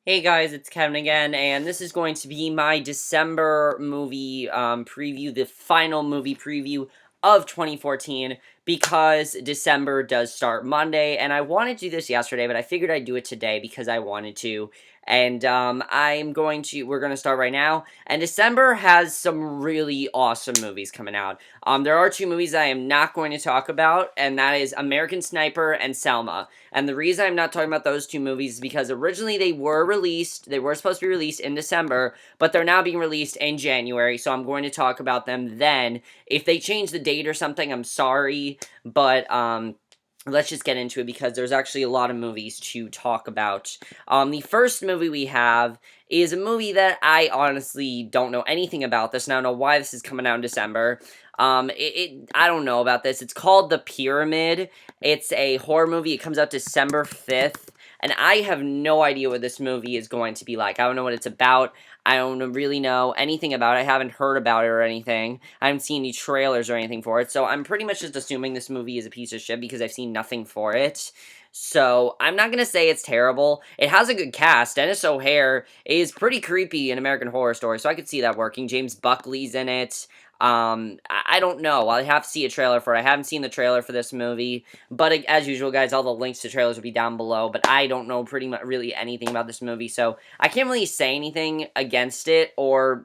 Hey guys, it's Kevin again, and this is going to be my December movie preview, the final movie preview of 2014, because December does start Monday, and I wanted to do this yesterday, but I figured I'd do it today because I wanted to, and we're going to start right now, and December has some really awesome movies coming out. There are two movies I am not going to talk about, and that is American Sniper and Selma. And the reason I'm not talking about those two movies is because originally they were supposed to be released in December, but they're now being released in January, so I'm going to talk about them then. If they change the date or something, I'm sorry, but let's just get into it because there's actually a lot of movies to talk about. The first movie we have is a movie that I honestly don't know anything about this, and I don't know why this is coming out in December. I don't know about this. It's called The Pyramid. It's a horror movie. It comes out December 5th. And I have no idea what this movie is going to be like. I don't know what it's about. I don't really know anything about it. I haven't heard about it or anything. I haven't seen any trailers or anything for it. So I'm pretty much just assuming this movie is a piece of shit because I've seen nothing for it. So I'm not going to say it's terrible. It has a good cast. Dennis O'Hare is pretty creepy in American Horror Story, so I could see that working. James Buckley's in it. I don't know. I'll have to see a trailer for it. I haven't seen the trailer for this movie, but as usual, guys, all the links to trailers will be down below, but I don't know pretty much really anything about this movie, so I can't really say anything against it, or,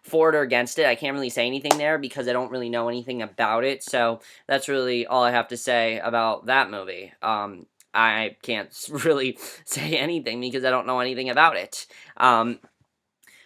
for it or against it. I can't really say anything there because I don't really know anything about it, so that's really all I have to say about that movie. I can't really say anything because I don't know anything about it.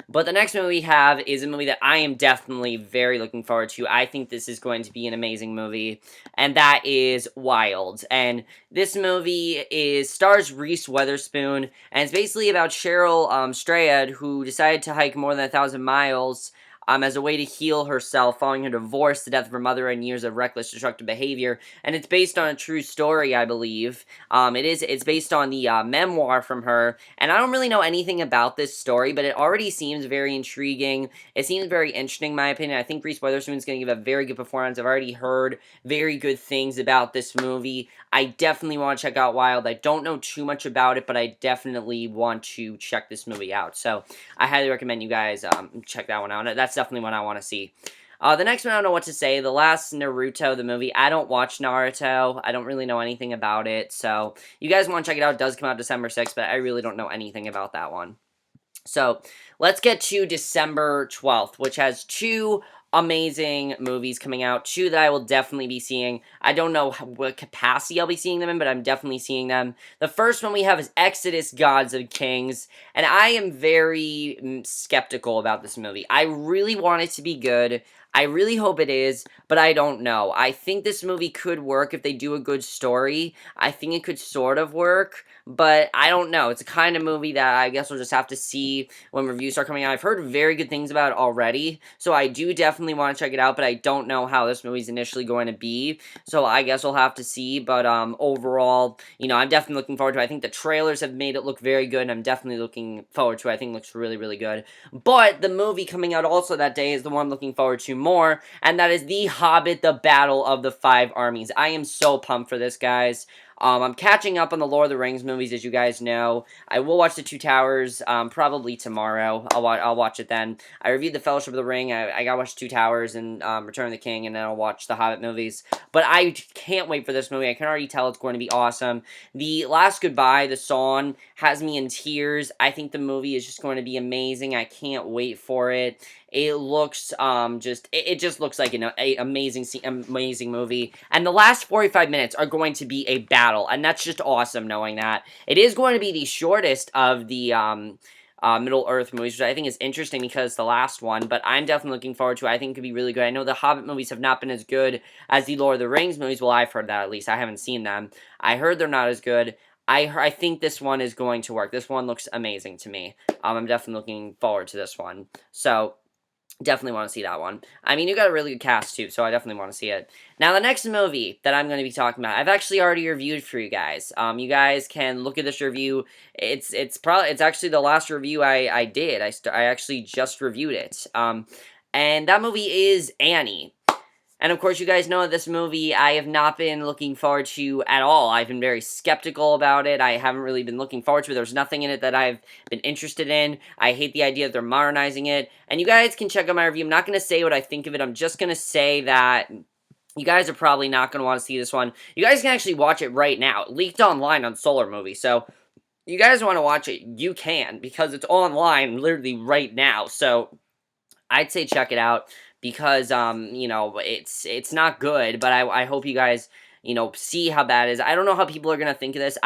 But the next movie we have is a movie that I am definitely very looking forward to. I think this is going to be an amazing movie, and that is Wild. And this movie stars Reese Witherspoon, and it's basically about Cheryl Strayed, who decided to hike more than 1,000 miles as a way to heal herself following her divorce, the death of her mother, and years of reckless, destructive behavior. And it's based on a true story, I believe. It's based on the memoir from her, and I don't really know anything about this story, but it already seems very intriguing. It seems very interesting, in my opinion. I think Reese Witherspoon's going to give a very good performance. I've already heard very good things about this movie. I definitely want to check out Wild. I don't know too much about it, but I definitely want to check this movie out. So I highly recommend you guys check that one out. That's definitely one I want to see. The next one, I don't know what to say. The last Naruto, the movie. I don't watch Naruto. I don't really know anything about it. So, you guys want to check it out. It does come out December 6th, but I really don't know anything about that one. So, let's get to December 12th, which has two amazing movies coming out. Two that I will definitely be seeing. I don't know what capacity I'll be seeing them in, but I'm definitely seeing them. The first one we have is Exodus Gods of Kings, and I am very skeptical about this movie. I really want it to be good. I really hope it is, but I don't know. I think this movie could work if they do a good story. I think it could sort of work, but I don't know. It's a kind of movie that I guess we'll just have to see when reviews start coming out. I've heard very good things about it already, so I do definitely want to check it out, but I don't know how this movie's initially going to be, so I guess we'll have to see, but overall, I'm definitely looking forward to it. I think the trailers have made it look very good, and I'm definitely looking forward to it. I think it looks really, really good. But the movie coming out also that day is the one I'm looking forward to more, and that is The Hobbit, The Battle of the Five Armies. I am so pumped for this, guys. I'm catching up on the Lord of the Rings movies, as you guys know. I will watch The Two Towers probably tomorrow. I'll watch it then. I reviewed The Fellowship of the Ring. I gotta watch Two Towers and Return of the King, and then I'll watch the Hobbit movies. But I can't wait for this movie. I can already tell it's going to be awesome. The Last Goodbye, the song, has me in tears. I think the movie is just going to be amazing. I can't wait for it. It looks it just looks like an amazing movie. And the last 45 minutes are going to be a battle, and that's just awesome knowing that. It is going to be the shortest of the Middle Earth movies, which I think is interesting because it's the last one, but I'm definitely looking forward to it. I think it could be really good. I know the Hobbit movies have not been as good as the Lord of the Rings movies. Well, I've heard that at least. I haven't seen them. I heard they're not as good. I think this one is going to work. This one looks amazing to me. I'm definitely looking forward to this one. So, definitely want to see that one. I mean, you got a really good cast, too, so I definitely want to see it. Now, the next movie that I'm going to be talking about, I've actually already reviewed for you guys. You guys can look at this review. It's actually the last review I did. I actually just reviewed it. And that movie is Annie. And of course, you guys know this movie I have not been looking forward to at all. I've been very skeptical about it. I haven't really been looking forward to it. There's nothing in it that I've been interested in. I hate the idea that they're modernizing it. And you guys can check out my review. I'm not going to say what I think of it. I'm just going to say that you guys are probably not going to want to see this one. You guys can actually watch it right now. It leaked online on Solar Movie, so you guys want to watch it, you can, because it's online literally right now. So I'd say check it out because you know, it's not good, but I hope you guys, you know, see how bad it is. I don't know how people are gonna think of this.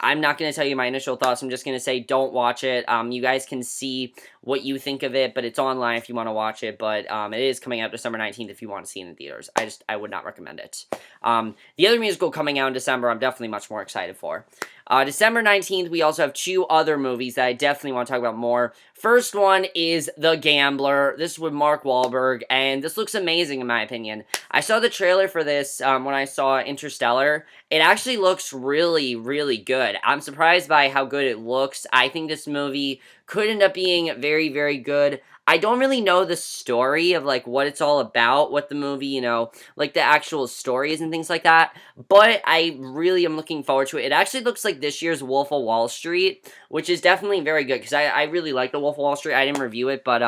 I'm not gonna tell you my initial thoughts. I'm just gonna say don't watch it. You guys can see what you think of it, but it's online if you want to watch it. But it is coming out December 19th if you want to see it in theaters. I would not recommend it. The other musical coming out in December, I'm definitely much more excited for. December 19th, we also have 2 other movies that I definitely want to talk about more. First one is The Gambler. This is with Mark Wahlberg, and this looks amazing in my opinion. I saw the trailer for this when I saw Interstellar. It actually looks really, really good. I'm surprised by how good it looks. I think this movie could end up being very, very good. I don't really know the story of, like, what it's all about, what the movie, you know, like, the actual stories and things like that, but I really am looking forward to it. It actually looks like this year's Wolf of Wall Street, which is definitely very good, because I really like the Wolf of Wall Street. I didn't review it, but,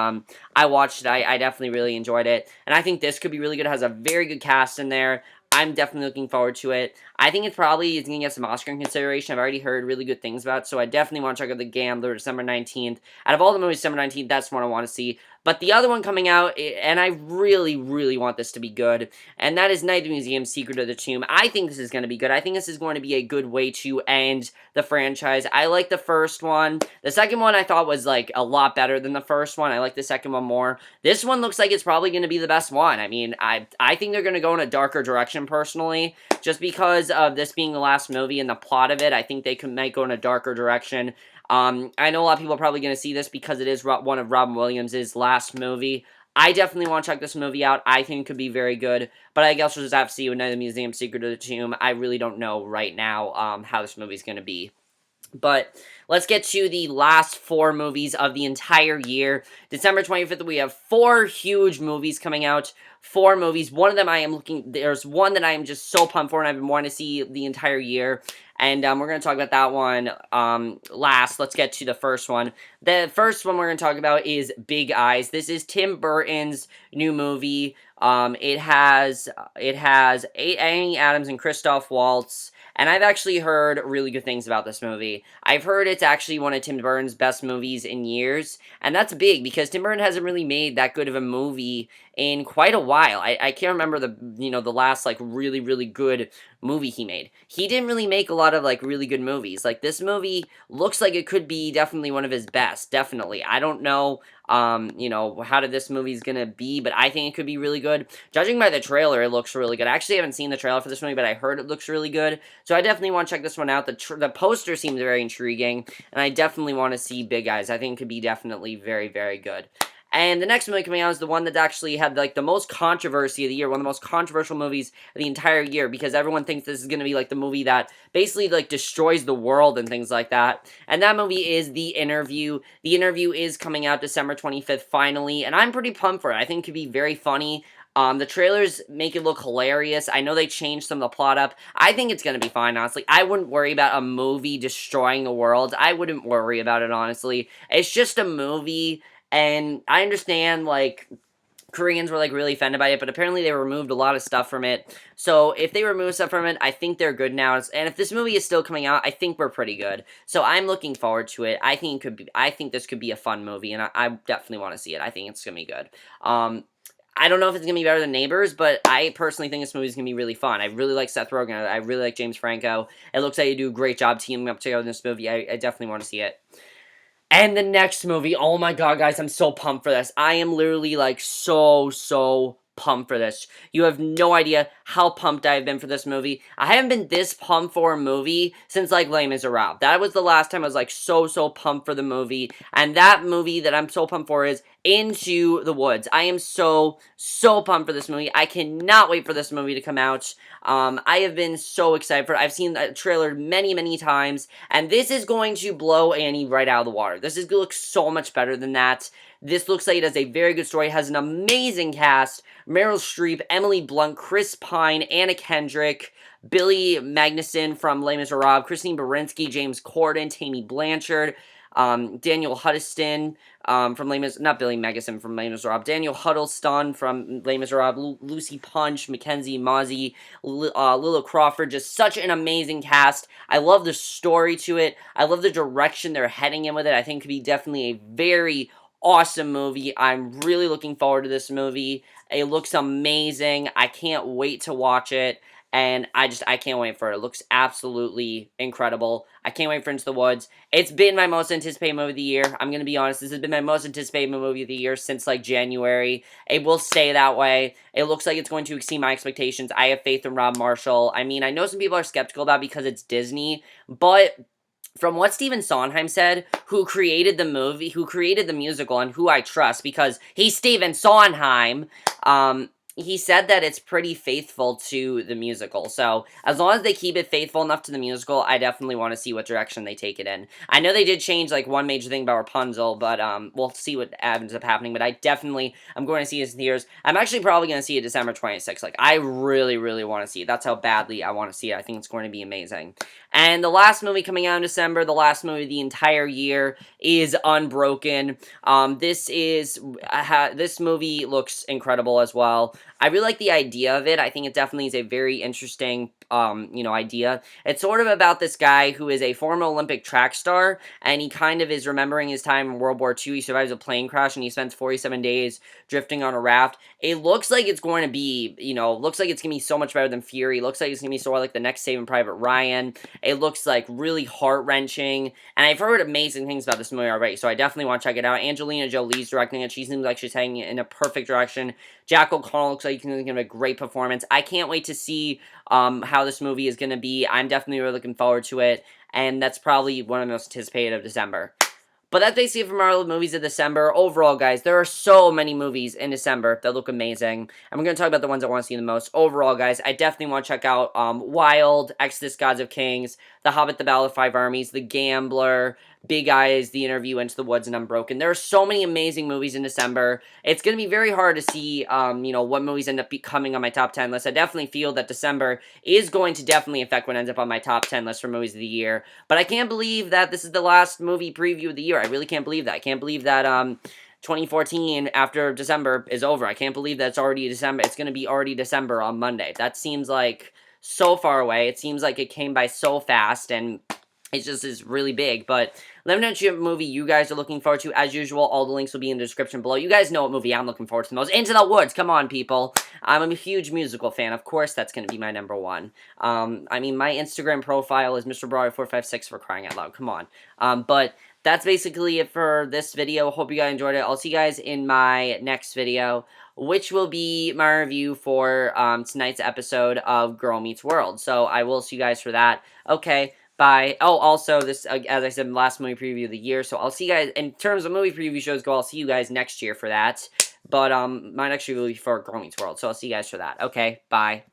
I watched it. I definitely really enjoyed it, and I think this could be really good. It has a very good cast in there. I'm definitely looking forward to it. I think it probably is going to get some Oscar consideration. I've already heard really good things about it, so I definitely want to check out The Gambler December 19th. Out of all the movies December 19th, that's one I want to see. But the other one coming out, and I really, really want this to be good, and that is Night at the Museum, Secret of the Tomb. I think this is going to be good. I think this is going to be a good way to end the franchise. I like the first one. The second one I thought was, like, a lot better than the first one. I like the second one more. This one looks like it's probably going to be the best one. I mean, I think they're going to go in a darker direction, personally, just because of this being the last movie and the plot of it. I think they might go in a darker direction. I know a lot of people are probably going to see this because it is one of Robin Williams' last movie. I definitely want to check this movie out. I think it could be very good, but I guess we'll just have to see with Night at the Museum, Secret of the Tomb. I really don't know right now how this movie's going to be. But let's get to the last 4 movies of the entire year. December 25th, we have 4 huge movies coming out. 4 movies. One of them there's one that I am just so pumped for and I've been wanting to see the entire year. And we're going to talk about that one last. Let's get to the first one. The first one we're going to talk about is Big Eyes. This is Tim Burton's new movie. It has Amy Adams and Christoph Waltz. And I've actually heard really good things about this movie. I've heard it's actually one of Tim Burton's best movies in years. And that's big because Tim Burton hasn't really made that good of a movie in quite a while. I can't remember the last, like, really, really good movie he made. He didn't really make a lot of, like, really good movies. Like, this movie looks like it could be definitely one of his best. Definitely. I don't know, how this movie's gonna be, but I think it could be really good. Judging by the trailer, it looks really good. I actually haven't seen the trailer for this movie, but I heard it looks really good. So I definitely want to check this one out. The poster seems very intriguing, and I definitely want to see Big Eyes. I think it could be definitely very, very good. And the next movie coming out is the one that actually had, like, the most controversy of the year, one of the most controversial movies of the entire year, because everyone thinks this is going to be, like, the movie that basically, like, destroys the world and things like that. And that movie is The Interview. The Interview is coming out December 25th, finally, and I'm pretty pumped for it. I think it could be very funny. The trailers make it look hilarious. I know they changed some of the plot up. I think it's going to be fine, honestly. I wouldn't worry about a movie destroying the world. I wouldn't worry about it, honestly. It's just a movie. And I understand, like, Koreans were, like, really offended by it, but apparently they removed a lot of stuff from it. So if they remove stuff from it, I think they're good now. And if this movie is still coming out, I think we're pretty good. So I'm looking forward to it. I think this could be a fun movie, and I definitely want to see it. I think it's gonna be good. I don't know if it's going to be better than Neighbors, but I personally think this movie is going to be really fun. I really like Seth Rogen. I really like James Franco. It looks like they do a great job teaming up together in this movie. I definitely want to see it. And the next movie, oh my god, guys, I'm so pumped for this. I am literally, like, so pumped for this. You have no idea how pumped I have been for this movie. I haven't been this pumped for a movie since, like, Les Miserables. That was the last time I was, like, so pumped for the movie. And that movie that I'm so pumped for is Into the Woods. I am so pumped for this movie. I cannot wait for this movie to come out. I have been so excited for it. I've seen the trailer many times, and this is going to blow Annie right out of the water. This is going to look so much better than that. This looks like it has a very good story. It has an amazing cast. Meryl Streep, Emily Blunt, Chris Pine, Anna Kendrick, Billy Magnuson from Les Miserables, Christine Baranski, James Corden, Tammy Blanchard, Daniel Huddleston from Les Mis, not Billy Magnuson from Les Miserables, Daniel Huddleston from Les Miserables, Lucy Punch, Mackenzie Mozzie, Lila Crawford, just such an amazing cast. I love the story to it. I love the direction they're heading in with it. I think it could be definitely a very awesome movie. I'm really looking forward to this movie. It looks amazing. I can't wait to watch it. And I can't wait for it. It looks absolutely incredible. I can't wait for Into the Woods. It's been my most anticipated movie of the year. I'm going to be honest. This has been my most anticipated movie of the year since, like, January. It will stay that way. It looks like it's going to exceed my expectations. I have faith in Rob Marshall. I mean, I know some people are skeptical about it because it's Disney, but from what Stephen Sondheim said, who created the movie, who created the musical, and who I trust because he's Stephen Sondheim, he said that it's pretty faithful to the musical. So, as long as they keep it faithful enough to the musical, I definitely want to see what direction they take it in. I know they did change, like, one major thing about Rapunzel, but, we'll see what ends up happening. But I'm going to see this in theaters. I'm actually probably going to see it December 26th. Like, I really want to see it. That's how badly I want to see it. I think it's going to be amazing. And the last movie coming out in December, the last movie of the entire year, is Unbroken. This movie looks incredible as well. I really like the idea of it. I think it definitely is a very interesting, idea. It's sort of about this guy who is a former Olympic track star, and he kind of is remembering his time in World War II. He survives a plane crash, and he spends 47 days drifting on a raft. It looks like it's going to be, looks like it's going to be so much better than Fury. It looks like it's going to be sort of like the next Saving Private Ryan. It looks like really heart-wrenching, and I've heard amazing things about this movie already, so I definitely want to check it out. Angelina Jolie's directing it. She seems like she's heading in a perfect direction. Jack O'Connell looks like he's going to give a great performance. I can't wait to see how this movie is going to be. I'm definitely really looking forward to it, and that's probably one of the most anticipated of December. But that's basically it from our movies of December. Overall, guys, there are so many movies in December that look amazing. And we're going to talk about the ones I want to see the most. Overall, guys, I definitely want to check out Wild, Exodus, Gods of Kings, The Hobbit, The Battle of Five Armies, The Gambler, Big Eyes, The Interview, Into the Woods, and Unbroken. There are so many amazing movies in December. It's going to be very hard to see, what movies end up coming on my top 10 list. I definitely feel that December is going to definitely affect what ends up on my top 10 list for movies of the year. But I can't believe that this is the last movie preview of the year. I really can't believe that. I can't believe that, 2014 after December is over. I can't believe that it's already December. It's going to be already December on Monday. That seems like so far away. It seems like it came by so fast, and it just is really big. But let me know what movie you guys are looking forward to. As usual, all the links will be in the description below. You guys know what movie I'm looking forward to the most. Into the Woods. Come on, people. I'm a huge musical fan. Of course, that's going to be my number one. I mean, my Instagram profile is Mr. Brawler456 for crying out loud. Come on. But that's basically it for this video. Hope you guys enjoyed it. I'll see you guys in my next video, which will be my review for tonight's episode of Girl Meets World. So I will see you guys for that. Okay. Bye. Oh, also, this, as I said, last movie preview of the year, so I'll see you guys, in terms of movie preview shows go, I'll see you guys next year for that, but, my next review will be for Girl Meets World, so I'll see you guys for that. Okay, bye.